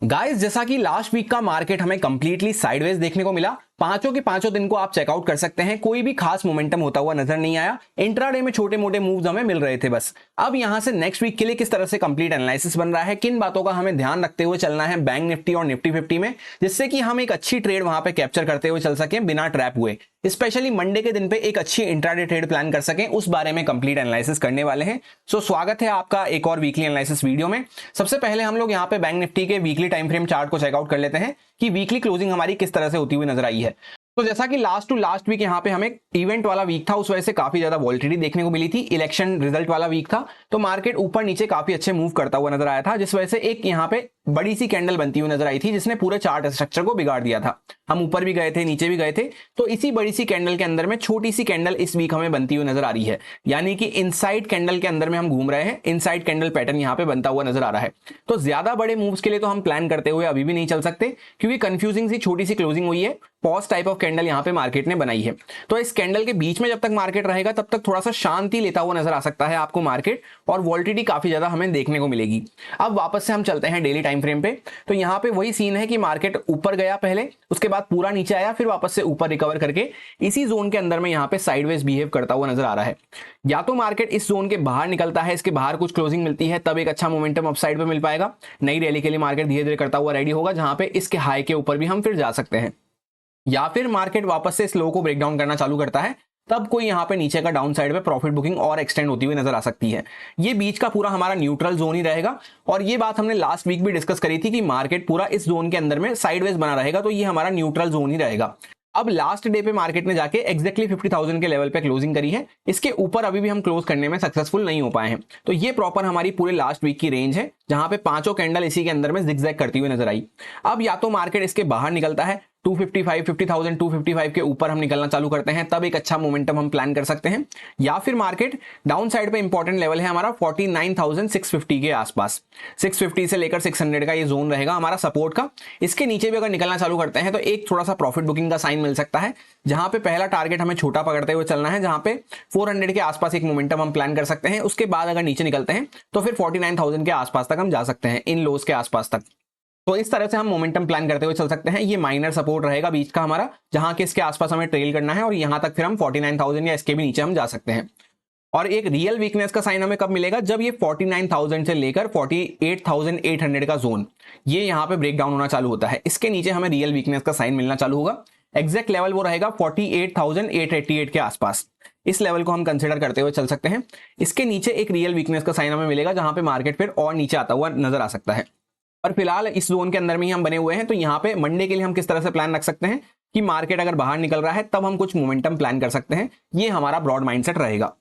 Guys, जैसा कि last week का मार्केट हमें कंप्लीटली साइडवेज देखने को मिला। पांचों के पांचों दिन को आप चेकआउट कर सकते हैं, कोई भी खास मोमेंटम होता हुआ नजर नहीं आया। इंट्राडे में छोटे मोटे मूव्स हमें मिल रहे थे बस। अब यहां से नेक्स्ट वीक के लिए किस तरह से कंप्लीट एनालिसिस बन रहा है, किन बातों का हमें ध्यान रखते हुए चलना है बैंक निफ्टी और निफ्टी 50 में, जिससे कि हम एक अच्छी ट्रेड वहां पे कैप्चर करते हुए चल सकें बिना ट्रैप हुए। स्पेशली मंडे के दिन पे एक अच्छी इंट्राडे ट्रेड प्लान कर सकें, उस बारे में कंप्लीट एनालिसिस करने वाले हैं। सो स्वागत है आपका एक और वीकली एनालिसिस वीडियो में। सबसे पहले हम लोग यहाँ पे बैंक निफ्टी के वीकली टाइम फ्रेम चार्ट को चेकआउट कर लेते हैं कि वीकली क्लोजिंग हमारी किस तरह से होती हुई नजर आई है। तो जैसा कि लास्ट टू लास्ट वीक यहाँ पे हमें इवेंट वाला वीक था, उस वजह से काफी ज्यादा वॉलिटिलिटी देखने को मिली थी। इलेक्शन रिजल्ट वाला वीक था, तो मार्केट ऊपर नीचे काफी अच्छे मूव करता हुआ नजर आया था, जिस वजह से एक यहाँ पे बड़ी सी कैंडल बनती हुई नजर आई थी, जिसने पूरे चार्ट स्ट्रक्चर को बिगाड़ दिया था। हम ऊपर भी गए थे, नीचे भी गए थे। तो इसी बड़ी सी कैंडल के अंदर में छोटी सी कैंडल इस वीक हमें बनती हुई नजर आ रही है, यानी कि इनसाइड कैंडल के अंदर में हम घूम रहे हैं। इनसाइड कैंडल पैटर्न यहाँ पे बनता हुआ नजर आ रहा है। तो ज्यादा बड़े मूव्स के लिए तो हम प्लान करते हुए अभी भी नहीं चल सकते, क्योंकि कंफ्यूजिंग सी छोटी सी क्लोजिंग हुई है। पॉज टाइप ऑफ कैंडल यहाँ पे मार्केट ने बनाई है। तो इस कैंडल के बीच में जब तक मार्केट रहेगा तब तक थोड़ा सा शांति लेता हुआ नजर आ सकता है आपको मार्केट, और वॉलिटिलिटी काफी ज्यादा हमें देखने को मिलेगी। अब वापस से हम चलते हैं डेली टाइम फ्रेम पे। तो यहाँ पे वही सीन है कि मार्केट ऊपर गया पहले, उसके बाद पूरा नीचे आया, फिर वापस से ऊपर रिकवर करके इसी जोन के अंदर में यहाँ पे साइडवेज बिहेव करता हुआ नजर आ रहा है। या तो मार्केट इस जोन के बाहर निकलता है, इसके बाहर कुछ क्लोजिंग मिलती है, तब एक अच्छा मोमेंटम अपसाइड पे मिल पाएगा। नई रैली के लिए मार्केट धीरे धीरे करता हुआ रेडी होगा, जहां पे इसके हाई के ऊपर भी हम फिर जा सकते हैं। या फिर मार्केट वापस से इस लो को ब्रेक डाउन करना चालू करता है, तब कोई यहाँ पे नीचे का डाउन साइड पे प्रॉफिट बुकिंग और एक्सटेंड होती हुई नजर आ सकती है। ये बीच का पूरा हमारा न्यूट्रल जोन ही रहेगा, और ये बात हमने लास्ट वीक भी डिस्कस करी थी कि मार्केट पूरा इस जोन के अंदर में साइडवेज बना रहेगा, तो ये हमारा न्यूट्रल जोन ही रहेगा। अब लास्ट डे पे मार्केट ने जाके एक्जैक्टली 50,000 के लेवल पे क्लोजिंग करी है। इसके ऊपर अभी भी हम क्लोज करने में सक्सेसफुल नहीं हो पाए हैं। तो ये प्रॉपर हमारी पूरे लास्ट वीक की रेंज है, जहां पे पांचों कैंडल इसी के अंदर में जिगजैग करती हुई नजर आई। अब या तो मार्केट इसके बाहर निकलता है, 50,255 के ऊपर हम निकलना चालू करते हैं, तब एक अच्छा मोमेंटम हम प्लान कर सकते हैं। या फिर मार्केट डाउन साइड पे इंपॉर्टेंट लेवल है हमारा 49,650 के आसपास। 650 से लेकर 600 का ये जोन रहेगा हमारा सपोर्ट का। इसके नीचे भी अगर निकलना चालू करते हैं तो एक थोड़ा सा प्रॉफिट बुकिंग का साइन मिल सकता है, जहां पे पहला टारगेट हमें छोटा पकड़ते हुए चलना है, जहां पे 400 के आसपास एक मोमेंटम हम प्लान कर सकते हैं। उसके बाद अगर नीचे निकलते हैं तो फिर 49,000 के आसपास तक हम जा सकते हैं, इन लोज के आसपास तक। तो इस तरह से हम मोमेंटम प्लान करते हुए चल सकते हैं। ये माइनर सपोर्ट रहेगा बीच का हमारा, जहां के इसके आसपास हमें ट्रेल करना है, और यहां तक फिर हम 49,000 या इसके भी नीचे हम जा सकते हैं। और एक रियल वीकनेस का साइन हमें कब मिलेगा, जब ये 49,000 से लेकर 48,800 का जोन ये यहां पे ब्रेक डाउन होना चालू होता है। इसके नीचे हमें रियल वीकनेस का साइन मिलना चालू होगा। एग्जैक्ट लेवल वो रहेगा 48,888 के आसपास। इस लेवल को हम कंसिडर करते हुए चल सकते हैं। इसके नीचे एक रियल वीकनेस का साइन हमें मिलेगा, जहां पे मार्केट फिर और नीचे आता हुआ नजर आ सकता है। और फिलहाल इस जोन के अंदर में ही हम बने हुए हैं। तो यहाँ पे मंडे के लिए हम किस तरह से प्लान रख सकते हैं कि मार्केट अगर बाहर निकल रहा है तब हम कुछ मोमेंटम प्लान कर सकते हैं। ये हमारा ब्रॉड माइंडसेट रहेगा।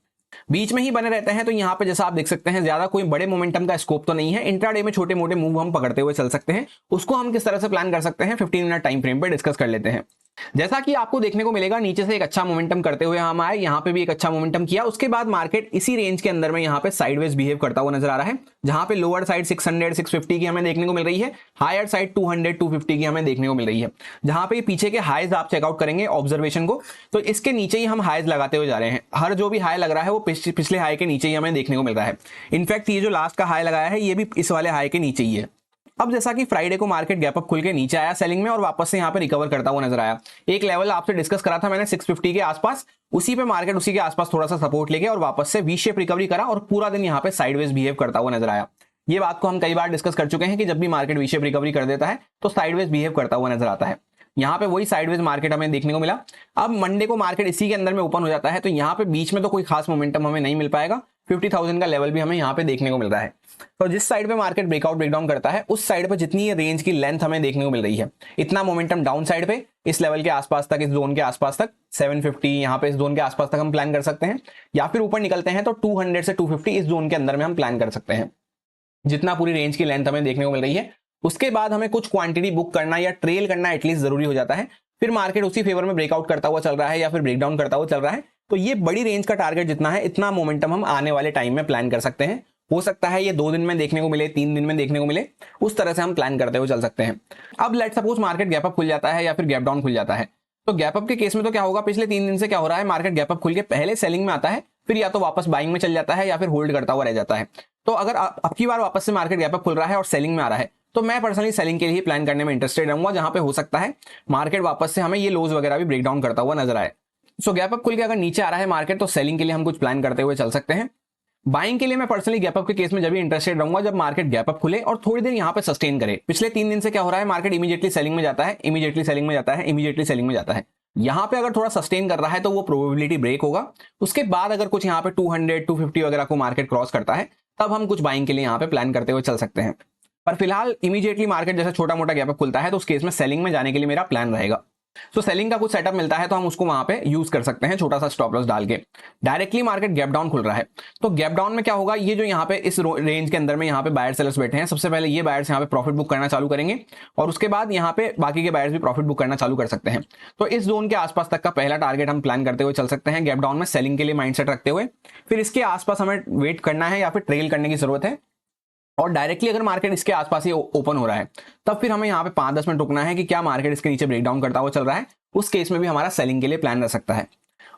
बीच में ही बने रहते हैं, तो यहाँ पे जैसा आप देख सकते हैं ज्यादा कोई बड़े मोमेंटम का स्कोप तो नहीं है। इंट्राडे में छोटे मोटे मूव हम पकड़ते हुए चल सकते हैं। उसको हम किस तरह से प्लान कर सकते हैं 15 मिनट टाइम फ्रेम पे डिस्कस कर लेते हैं। जैसा कि आपको देखने को मिलेगा, नीचे से एक अच्छा मोमेंटम करते हुए हम आए, यहाँ पे भी एक अच्छा मोमेंटम किया। उसके बाद मार्केट इसी रेंज के अंदर में यहाँ पे साइडवेज बिहेव करता हुआ नजर आ रहा है, जहां पे लोअर साइड 600 650 की हमें देखने को मिल रही है, हायर साइड 200 250 की हमें देखने को मिल रही है। जहां पे पीछे के हाईज आप चेकआउट करेंगे ऑब्जर्वेशन को, तो इसके नीचे ही हम हाईज लगाते हुए जा रहे हैं। हर जो भी हाई लग रहा है वो पिछले हाई के नीचे ही हमें देखने को मिल रहा है। इनफैक्ट ये जो लास्ट का हाई लगाया है ये भी इस वाले हाई के नीचे ही है। अब जैसा कि फ्राइडे को मार्केट गैप अप खुल के नीचे आया सेलिंग में, और वापस से यहाँ पे रिकवर करता हुआ नजर आया। एक लेवल आपसे डिस्कस करा था मैंने 650 के आसपास, उसी पे मार्केट उसी के आसपास थोड़ा सा सपोर्ट लेके और वापस से वी शेप रिकवरी करा, और पूरा दिन यहाँ पे साइडवेज बिहेव करता हुआ नजर आया। ये बात को हम कई बार डिस्कस कर चुके हैं कि जब भी मार्केट वी शेप रिकवरी कर देता है तो साइडवेज बिहेव करता हुआ नजर आता है। यहाँ पे वही साइडवेज मार्केट हमें देखने को मिला। अब मंडे को मार्केट इसी के अंदर में ओपन हो जाता है, तो यहाँ पे बीच में तो कोई खास मोमेंटम हमें नहीं मिल पाएगा। 50,000 का लेवल भी हमें यहाँ पे देखने को मिल रहा है। तो जिस साइड पे मार्केट ब्रेकआउट ब्रेकडाउन करता है उस साइड पे जितनी ये रेंज की लेंथ हमें देखने को मिल रही है, इतना मोमेंटम डाउन साइड पे इस लेवल के आसपास तक, इस जोन के आसपास तक 750 यहाँ पे इस जोन के आसपास तक हम प्लान कर सकते हैं। या फिर ऊपर निकलते हैं तो 200 से 250 इस जोन के अंदर में हम प्लान कर सकते हैं। जितना पूरी रेंज की लेंथ हमें देखने को मिल रही है, उसके बाद हमें कुछ क्वांटिटी बुक करना या ट्रेल करना एटलीस्ट जरूरी हो जाता है। फिर मार्केट उसी फेवर में ब्रेकआउट करता हुआ चल रहा है या फिर ब्रेकडाउन करता हुआ चल रहा है, तो ये बड़ी रेंज का टारगेट जितना है इतना मोमेंटम हम आने वाले टाइम में प्लान कर सकते हैं। हो सकता है ये 2 दिन में देखने को मिले, 3 दिन में देखने को मिले, उस तरह से हम प्लान करते हुए चल सकते हैं। अब let suppose market gap up खुल जाता है या फिर गैप डाउन खुल जाता है, तो गैप अप के केस में तो क्या होगा, पिछले 3 दिन से क्या हो रहा है, मार्केट गैप अप खुल के पहले सेलिंग में आता है, फिर या तो वापस बाइंग में चल जाता है या फिर होल्ड करता हुआ रह जाता है। तो अगर अब की बार वापस से मार्केट गैप अप खुल रहा है और सेलिंग में आ रहा है, तो मैं पर्सनली सेलिंग के लिए प्लान करने में इंटरेस्टेड रहूंगा, जहां पे हो सकता है मार्केट वापस से हमें ये लोज वगैरह भी ब्रेक डाउन करता हुआ नजर आए। सो गैप अप खुल के अगर नीचे आ रहा है मार्केट तो सेलिंग के लिए हम कुछ प्लान करते हुए चल सकते हैं। बाइंग के लिए मैं पर्सनली गैप अप के केस में जब भी इंटरेस्टेड रहूंगा जब मार्केट गैप अप खुले और थोड़ी देर यहां पे सस्टेन करे। पिछले 3 दिन से क्या हो रहा है, मार्केट इमीडिएटली सेलिंग में जाता है, इमीडिएटली सेलिंग में जाता है, इमीडिएटली सेलिंग में जाता है। यहां पे अगर थोड़ा सस्टेन कर रहा है तो वो प्रोबेबिलिटी ब्रेक होगा। उसके बाद अगर कुछ यहां पे 200 250 वगैरह को मार्केट क्रॉस करता है तब हम कुछ बाइंग के लिए यहां पे प्लान करते हुए चल सकते हैं। पर फिलहाल इमीडिएटली मार्केट जैसे छोटा मोटा गैप अप खुलता है तो उस केस में सेलिंग में जाने के लिए मेरा प्लान रहेगा। तो सेलिंग का कुछ सेटअप मिलता है तो हम उसको वहां पे यूज कर सकते हैं, छोटा सा स्टॉप लॉस डाल के। डायरेक्टली मार्केट गैप डाउन खुल रहा है तो गैप डाउन में क्या होगा, ये जो यहाँ पे इस रेंज के अंदर में यहाँ पे बायर सेलर्स बैठे हैं, सबसे पहले ये बायर्स यहाँ पे प्रॉफिट बुक करना चालू करेंगे और उसके बाद यहाँ पे बाकी के बायर्स भी प्रॉफिट बुक करना चालू कर सकते हैं। तो इस जोन के आसपास तक का पहला टारगेट हम प्लान करते हुए चल सकते हैं गैप डाउन में सेलिंग के लिए माइंडसेट रखते हुए। फिर इसके आसपास हमें वेट करना है या फिर ट्रेल करने की जरूरत है। और डायरेक्टली अगर मार्केट इसके आसपास ही ओपन हो रहा है तब फिर हमें यहाँ पे 5-10 मिनट रुकना है कि क्या मार्केट इसके नीचे ब्रेकडाउन करता हुआ चल रहा है। उस केस में भी हमारा सेलिंग के लिए प्लान रह सकता है।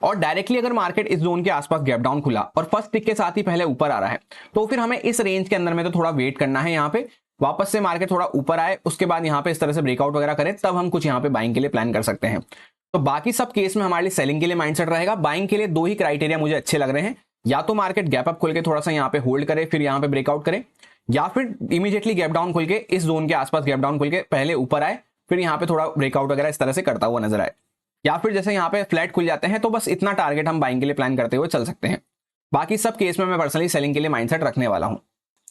और डायरेक्टली अगर मार्केट इस जोन के आसपास गैप डाउन खुला और फर्स्ट टिक के साथ ही पहले ऊपर आ रहा है तो फिर हमें इस रेंज के अंदर में तो थोड़ा वेट करना है, यहाँ पे वापस से मार्केट थोड़ा ऊपर आए उसके बाद यहाँ पे इस तरह से ब्रेकआउट वगैरह करे तब हम कुछ यहाँ पे बाइंग के लिए प्लान कर सकते हैं। तो बाकी सब केस में हमारे लिए सेलिंग के लिए माइंडसेट रहेगा। बाइंग के लिए 2 ही क्राइटेरिया मुझे अच्छे लग रहे हैं, या तो मार्केट गैप अप खुल के थोड़ा सा यहाँ पे होल्ड करे फिर यहाँ पे ब्रेकआउट करे, या फिर इमीडिएटली गैप डाउन खुल के इस जोन के आसपास गैप डाउन खुल के पहले ऊपर आए फिर यहाँ पे थोड़ा ब्रेकआउट वगैरह इस तरह से करता हुआ नजर आए, या फिर जैसे यहाँ पे फ्लैट खुल जाते हैं। तो बस इतना टारगेट हम बाइंग के लिए प्लान करते हुए चल सकते हैं। बाकी सब केस में मैं पर्सनली सेलिंग के लिए माइंडसेट रखने वाला हूं।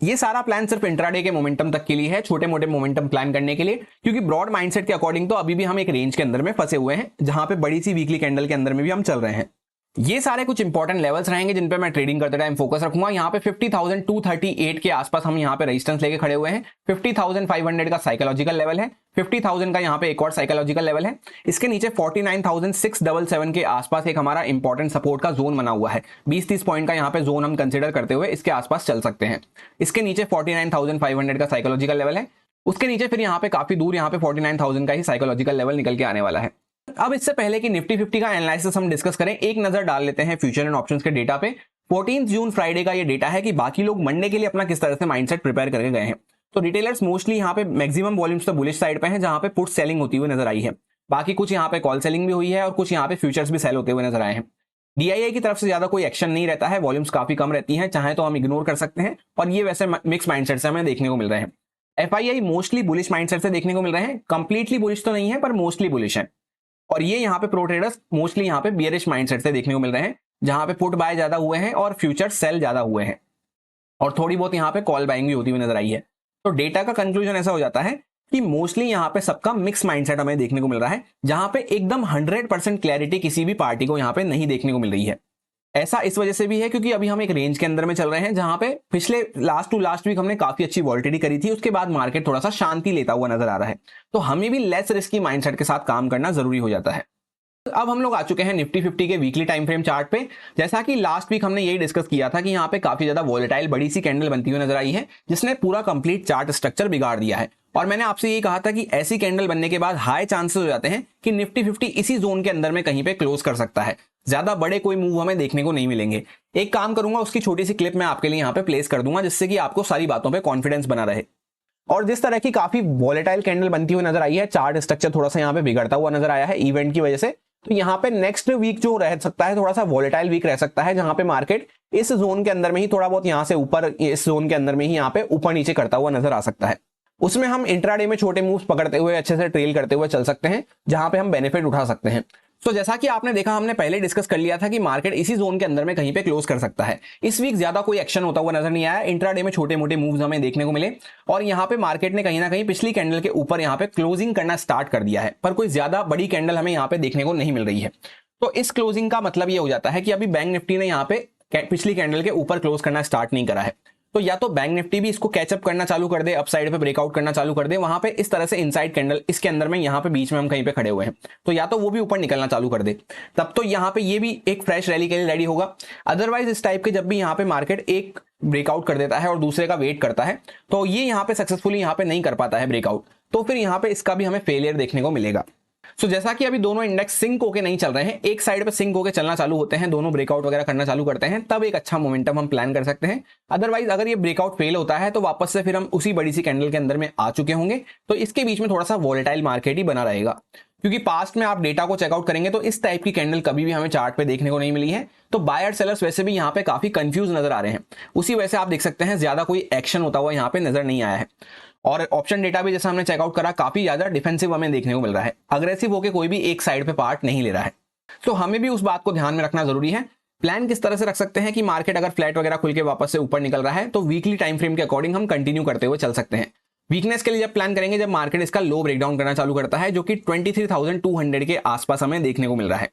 ये सारा प्लान सिर्फ इंट्राडे के मोमेंटम तक के लिए है, छोटे मोटे मोमेंटम प्लान करने के लिए, क्योंकि ब्रॉड माइंडसेट के अकॉर्डिंग तो अभी भी हम एक रेंज के अंदर में फंसे हुए हैं जहां पे बड़ी सी वीकली कैंडल के अंदर में भी हम चल रहे हैं। ये सारे कुछ इंपॉर्टेंट लेवल्स रहेंगे जिन पे मैं ट्रेडिंग करते टाइम फोकस रखूंगा। यहाँ पे 50,238 के आसपास हम यहाँ पे रेजिस्टेंस लेके खड़े हुए हैं। 50,500 का साइकोलॉजिकल लेवल है, 50,000 का यहाँ पे एक और साइकोलॉजिकल लेवल है। इसके नीचे 49,677 के आसपास एक हमारा इंपॉर्टेंट सपोर्ट का जोन बना हुआ है। 20-30 पॉइंट का यहाँ पे जोन हम कंसिडर करते हुए इसके आसपास चल सकते हैं। इसके नीचे 49,500 का साइकोलॉजिकल लेवल है, उसके नीचे फिर यहाँ पे काफी दूर यहाँ पे 49,000 का ही साइकोलॉजिकल लेवल निकल के आने वाला है। अब इससे पहले कि निफ्टी 50 का एनालिसिस हम डिस्कस करें, एक नजर डाल लेते हैं फ्यूचर एंड ऑप्शंस के डेटा पे। 14 जून फ्राइडे का ये डेटा है कि बाकी लोग मंडे के लिए अपना किस तरह से माइंडसेट प्रिपेयर करके गए हैं। तो रिटेलर्स मोस्टली यहाँ पे मैक्सिमम वॉल्यूम्स तो बुलिश साइड पे हैं, जहां पे पुट सेलिंग होती हुई नजर आई है। बाकी कुछ यहाँ पे कॉल सेलिंग भी हुई है और कुछ यहाँ पे फ्यूचर्स भी सेल होते हुए नजर आए हैं। डीआईआई की तरफ से ज्यादा कोई एक्शन नहीं रहता है, वॉल्यूम्स काफी कम रहती हैं, चाहे तो हम इग्नोर कर सकते हैं। और ये वैसे मिक्स माइंडसेट से हमें देखने को मिल रहे हैं। एफआईआई मोस्टली बुलिश माइंडसेट से देखने को मिल रहे हैं, कंप्लीटली बुलिश तो नहीं है पर मोस्टली बुलिश है। और ये यहाँ पे प्रो ट्रेडर्स मोस्टली यहाँ पे बियरिश माइंडसेट से देखने को मिल रहे हैं, जहां पे पुट बाय ज्यादा हुए हैं और फ्यूचर सेल ज्यादा हुए हैं, और थोड़ी बहुत यहाँ पे कॉल बाइंग भी होती हुई नजर आई है। तो डेटा का कंक्लूजन ऐसा हो जाता है कि मोस्टली यहाँ पे सबका मिक्स माइंडसेट हमें देखने को मिल रहा है, जहां पे एकदम 100% क्लैरिटी किसी भी पार्टी को यहाँ पे नहीं देखने को मिल रही है। ऐसा इस वजह से भी है क्योंकि अभी हम एक रेंज के अंदर में चल रहे हैं, जहां पे पिछले लास्ट टू लास्ट वीक हमने काफी अच्छी वॉलिटिलिटी करी थी, उसके बाद मार्केट थोड़ा सा शांति लेता हुआ नजर आ रहा है। तो हमें भी लेस रिस्की माइंडसेट के साथ काम करना जरूरी हो जाता है। अब हम लोग आ चुके हैं निफ्टी 50 के वीकली टाइम फ्रेम चार्ट पे। जैसा कि लास्ट वीक हमने यही डिस्कस किया था कि यहाँ पे काफी ज्यादा वॉलेटाइल बड़ी सी कैंडल बनती हुई नजर आई है, जिसने पूरा कंप्लीट चार्ट स्ट्रक्चर बिगाड़ दिया है। और मैंने आपसे यही कहा था कि ऐसी कैंडल बनने के बाद हाई चांसेस हो जाते हैं कि निफ्टी 50 इसी जोन के अंदर में कहीं पे क्लोज कर सकता है। ज्यादा बड़े कोई मूव हमें देखने को नहीं मिलेंगे। एक काम करूंगा, उसकी छोटी सी क्लिप मैं आपके लिए यहाँ पे प्लेस कर दूंगा, जिससे कि आपको सारी बातों पे कॉन्फिडेंस बना रहे। और जिस तरह की काफी वॉलेटाइल कैंडल बनती हुई नजर आई है, चार्ट स्ट्रक्चर थोड़ा सा यहाँ पे बिगड़ता हुआ नजर आया है इवेंट की वजह से। तो यहाँ पे नेक्स्ट वीक जो रह सकता है, थोड़ा सा वॉलेटाइल वीक रह सकता है, जहां पे मार्केट इस जोन के अंदर में ही थोड़ा बहुत यहाँ से ऊपर, इस जोन के अंदर में ही यहाँ पे ऊपर नीचे करता हुआ नजर आ सकता है। उसमें हम इंट्राडे में छोटे मूव्स पकड़ते हुए अच्छे से ट्रेल करते हुए चल सकते हैं, जहां पे हम बेनिफिट उठा सकते हैं। तो जैसा कि आपने देखा, हमने पहले डिस्कस कर लिया था कि मार्केट इसी जोन के अंदर में कहीं पे क्लोज कर सकता है। इस वीक ज्यादा कोई एक्शन होता हुआ नजर नहीं आया, इंट्राडे में छोटे मोटे मूव्स हमें देखने को मिले और यहाँ पे मार्केट ने कहीं ना कहीं पिछली कैंडल के ऊपर यहाँ पे क्लोजिंग करना स्टार्ट कर दिया है, पर कोई ज्यादा बड़ी कैंडल हमें यहाँ पे देखने को नहीं मिल रही है। तो इस क्लोजिंग का मतलब ये हो जाता है कि अभी बैंक निफ्टी ने यहाँ पे पिछली कैंडल के ऊपर क्लोज करना स्टार्ट नहीं करा है। तो या तो बैंक निफ्टी भी इसको कैचअप करना चालू कर दे, अपसाइड पे ब्रेकआउट करना चालू कर दे, वहां पे इस तरह से इनसाइड कैंडल इसके अंदर में यहाँ पे बीच में हम कहीं पे खड़े हुए हैं, तो या तो वो भी ऊपर निकलना चालू कर दे, तब तो यहाँ पे ये भी एक फ्रेश रैली के लिए रेडी होगा। अदरवाइज इस टाइप के जब भी यहाँ पे मार्केट एक ब्रेकआउट कर देता है और दूसरे का वेट करता है, तो ये यहाँ पे सक्सेसफुली यहाँ पे नहीं कर पाता है ब्रेकआउट, तो फिर यहाँ पे इसका भी हमें फेलियर देखने को मिलेगा। सो जैसा कि अभी दोनों इंडेक्स सिंक होके नहीं चल रहे हैं, एक साइड पे सिंक होके चलना चालू होते हैं, दोनों ब्रेकआउट वगैरह करना चालू करते हैं, तब एक अच्छा मोमेंटम हम प्लान कर सकते हैं। अदरवाइज अगर ये ब्रेकआउट फेल होता है तो वापस से फिर हम उसी बड़ी सी कैंडल के अंदर में आ चुके होंगे। तो इसके बीच में थोड़ा सा वॉलेटाइल मार्केट ही बना रहेगा, क्योंकि पास्ट में आप डेटा को चेकआउट करेंगे तो इस टाइप की कैंडल कभी भी हमें चार्ट पे देखने को नहीं मिली है। तो बायर सेलर्स वैसे भी यहाँ पे काफी कंफ्यूज नजर आ रहे हैं, उसी वजह से आप देख सकते हैं ज्यादा कोई एक्शन होता हुआ यहाँ पे नजर नहीं आया है। और ऑप्शन डेटा भी जैसा हमने चेकआउट करा काफी ज्यादा डिफेंसिव हमें देखने को मिल रहा है, अग्रेसिव होकर कोई भी एक साइड पे पार्ट नहीं ले रहा है। तो हमें भी उस बात को ध्यान में रखना जरूरी है। प्लान किस तरह से रख सकते हैं कि मार्केट अगर फ्लैट वगैरह खुल के वापस से ऊपर निकल रहा है तो वीकली टाइम फ्रेम के अकॉर्डिंग हम कंटिन्यू करते हुए चल सकते हैं। वीकनेस के लिए जब प्लान करेंगे जब मार्केट इसका लो ब्रेकडाउन करना चालू करता है, जो कि 23,200 के आसपास हमें देखने को मिल रहा है।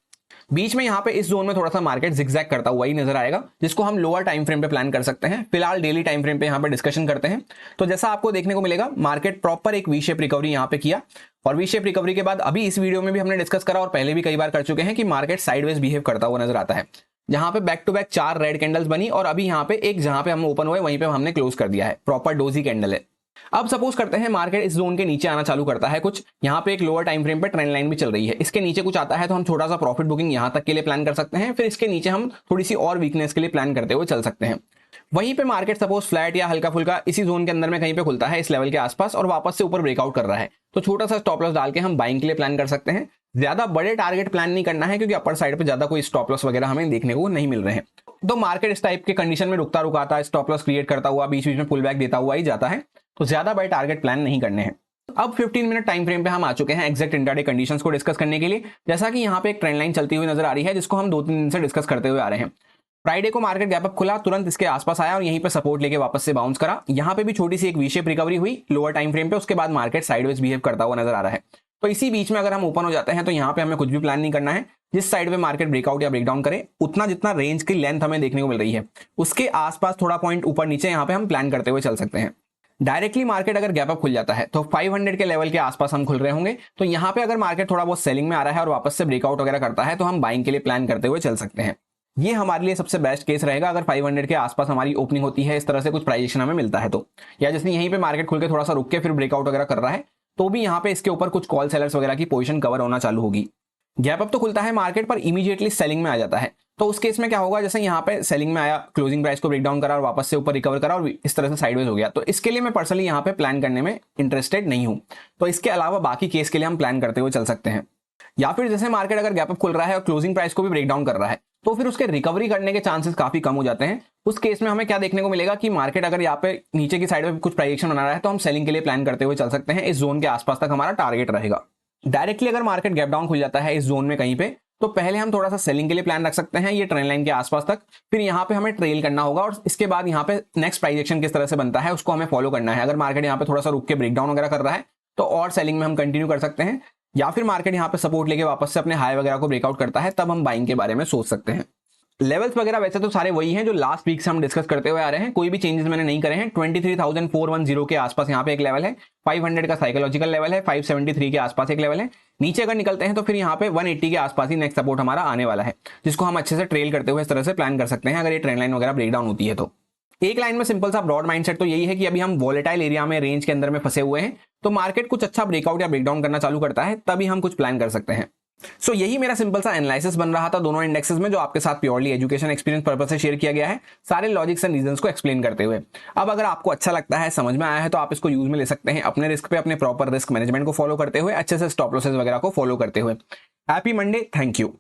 बीच में यहाँ पे इस जोन में थोड़ा सा मार्केट जिगजैग करता हुआ ही नजर आएगा, जिसको हम लोअर टाइम फ्रेम पे प्लान कर सकते हैं। फिलहाल डेली टाइम फ्रेम पे यहाँ पे डिस्कशन करते हैं। तो जैसा आपको देखने को मिलेगा मार्केट प्रॉपर एक वी शेप रिकवरी यहाँ पे किया, और वी शेप रिकवरी के बाद अभी इस वीडियो में भी हमने डिस्कस करा और पहले भी कई बार कर चुके हैं कि मार्केट साइडवेज बिहेव करता हुआ नजर आता है। जहां पे back to back 4 red candles बनी और अभी यहाँ पे एक जहां पे हम ओपन हुए वहीं पे हमने क्लोज कर दिया है, प्रॉपर डोजी कैंडल है। अब सपोज करते हैं मार्केट इस जोन के नीचे आना चालू करता है, कुछ यहाँ पे एक लोअर टाइम फ्रेम पे ट्रेंड लाइन भी चल रही है, इसके नीचे कुछ आता है तो हम छोटा सा प्रॉफिट बुकिंग यहाँ तक के लिए प्लान कर सकते हैं, फिर इसके नीचे हम थोड़ी सी और वीकनेस के लिए प्लान करते हुए चल सकते हैं। वहीं पे मार्केट सपोज फ्लैट या हल्का फुल्का इसी जोन के अंदर में कहीं पे खुलता है इस लेवल के आसपास और वापस से ऊपर ब्रेकआउट कर रहा है, तो छोटा सा स्टॉप लॉस डाल के हम बाइंग के लिए प्लान कर सकते हैं। ज्यादा बड़े टारगेट प्लान नहीं करना है, क्योंकि अपर साइड पे ज्यादा कोई स्टॉप लॉस वगैरह हमें देखने को नहीं मिल रहे हैं। तो मार्केट इस टाइप के कंडीशन में रुकता रुकाता स्टॉप लॉस क्रिएट करता हुआ बीच बीच में पुल बैक देता हुआ ही जाता है, तो ज्यादा बड़े टारगेट प्लान नहीं करने हैं। अब 15 मिनट टाइम फ्रेम पे हम आ चुके हैं एग्जैक्ट इंट्राडे कंडीशंस को डिस्कस करने के लिए। जैसा कि यहाँ पे एक ट्रेंड लाइन चलती हुई नजर आ रही है, जिसको हम 2-3 दिन से डिस्कस करते हुए आ रहे हैं। फ्राइडे को मार्केट गैप अप खुला, तुरंत इसके आसपास आया और यहीं पे सपोर्ट लेके वापस से बाउंस करा। यहाँ पे भी छोटी सी एक वी शेप रिकवरी हुई लोअर टाइम फ्रेम पे, उसके बाद मार्केट साइडवेज बिहेव करता हुआ नजर आ रहा है। तो इसी बीच में अगर हम ओपन हो जाते हैं तो यहाँ पे हमें कुछ भी प्लान नहीं करना है। जिस साइड पे मार्केट ब्रेकआउट या ब्रेकडाउन करे उतना जितना रेंज की लेंथ हमें देखने को मिल रही है उसके आसपास थोड़ा पॉइंट ऊपर नीचे यहाँ पे हम प्लान करते हुए चल सकते हैं। डायरेक्टली मार्केट अगर गैप अप खुल जाता है तो 500 के लेवल के आसपास हम खुल रहे होंगे, तो यहाँ पे अगर मार्केट थोड़ा बहुत सेलिंग में आ रहा है और वापस से ब्रेकआउट वगैरह करता है तो हम बाइंग के लिए प्लान करते हुए चल सकते हैं। ये हमारे लिए सबसे बेस्ट केस रहेगा अगर 500 के आसपास हमारी ओपनिंग होती है, इस तरह से कुछ प्राइजेशन हमें मिलता है तो, या जैसे यहीं पे मार्केट खुल के थोड़ा सा रुक के फिर ब्रेकआउट वगैरह कर रहा है तो भी यहाँ पे इसके ऊपर कुछ कॉल सेलर्स वगैरह की पोजीशन कवर होना चालू होगी। गैप अप तो खुलता है मार्केट पर इमीडिएटली सेलिंग में आ जाता है, तो उस केस में क्या होगा, जैसे यहाँ पे सेलिंग में आया, क्लोजिंग प्राइस को ब्रेकडाउन करा और वापस से ऊपर रिकवर करा और इस तरह से साइडवेज हो गया, तो इसके लिए मैं पर्सनली यहाँ पे प्लान करने में इंटरेस्टेड नहीं हूँ। तो इसके अलावा बाकी केस के लिए हम प्लान करते हुए चल सकते हैं। या फिर जैसे मार्केट अगर गैप अप खुल रहा है और क्लोजिंग प्राइस को भी ब्रेकडाउन कर रहा है तो फिर उसके रिकवरी करने के चांसेस काफी कम हो जाते हैं। उस केस में हमें क्या देखने को मिलेगा कि मार्केट अगर यहाँ पे नीचे की साइड में कुछ प्राइजेशन बना रहा है तो हम सेलिंग के लिए प्लान करते हुए चल सकते हैं। इस जोन के आसपास तक हमारा टारगेट रहेगा। डायरेक्टली अगर मार्केट गैप डाउन खुल जाता है इस जोन में कहीं पे, तो पहले हम थोड़ा सा सेलिंग के लिए प्लान रख सकते हैं ये ट्रेंड लाइन के आसपास तक, फिर यहाँ पे हमें ट्रेल करना होगा और इसके बाद यहाँ पे नेक्स्ट प्राइस एक्शन किस तरह से बनता है उसको हमें फॉलो करना है। अगर मार्केट यहाँ पे थोड़ा सा रुक के ब्रेकडाउन वगैरह कर रहा है तो और सेलिंग में हम कंटिन्यू कर सकते हैं, या फिर मार्केट यहाँ पे सपोर्ट लेके वापस से अपने हाई वगैरह को ब्रेकआउट करता है तब हम बाइंग के बारे में सोच सकते हैं। लेवल्स वगैरह वैसे तो सारे वही हैं जो लास्ट वीक से हम डिस्कस करते हुए आ रहे हैं, कोई भी चेंजेस मैंने नहीं करे हैं। 23,410 के आसपास यहाँ पे एक लेवल है, 500 का साइकोलॉजिकल लेवल है, 573 के आसपास एक लेवल है। नीचे अगर निकलते हैं तो फिर यहाँ पे 180 के आसपास ही नेक्स्ट सपोर्ट हमारा आने वाला है, जिसको हम अच्छे से ट्रेल करते हुए इस तरह से प्लान कर सकते हैं अगर ये ट्रेंड लाइन वगैरह ब्रेकडाउन होती है तो। एक लाइन में सिंपल सा ब्रॉड माइंडसेट तो यही है कि अभी हम वॉलेटाइल एरिया में रेंज के अंदर में फंसे हुए हैं, तो मार्केट कुछ अच्छा ब्रेकआउट या ब्रेकडाउन करना चालू करता है तभी हम कुछ प्लान कर सकते हैं। सो यही मेरा सिंपल सा एनालिसिस बन रहा था दोनों इंडेक्सेस में, जो आपके साथ प्योरली एजुकेशन एक्सपीरियंस पर्पस से शेयर किया गया है, सारे लॉजिक्स एंड रीजंस को एक्सप्लेन करते हुए। अब अगर आपको अच्छा लगता है, समझ में आया है, तो आप इसको यूज में ले सकते हैं अपने रिस्क पे, अपने प्रॉपर रिस्क मैनेजमेंट को फॉलो करते हुए, अच्छे से स्टॉप लॉसेस वगैरह को फॉलो करते हुए। Happy Monday, thank you.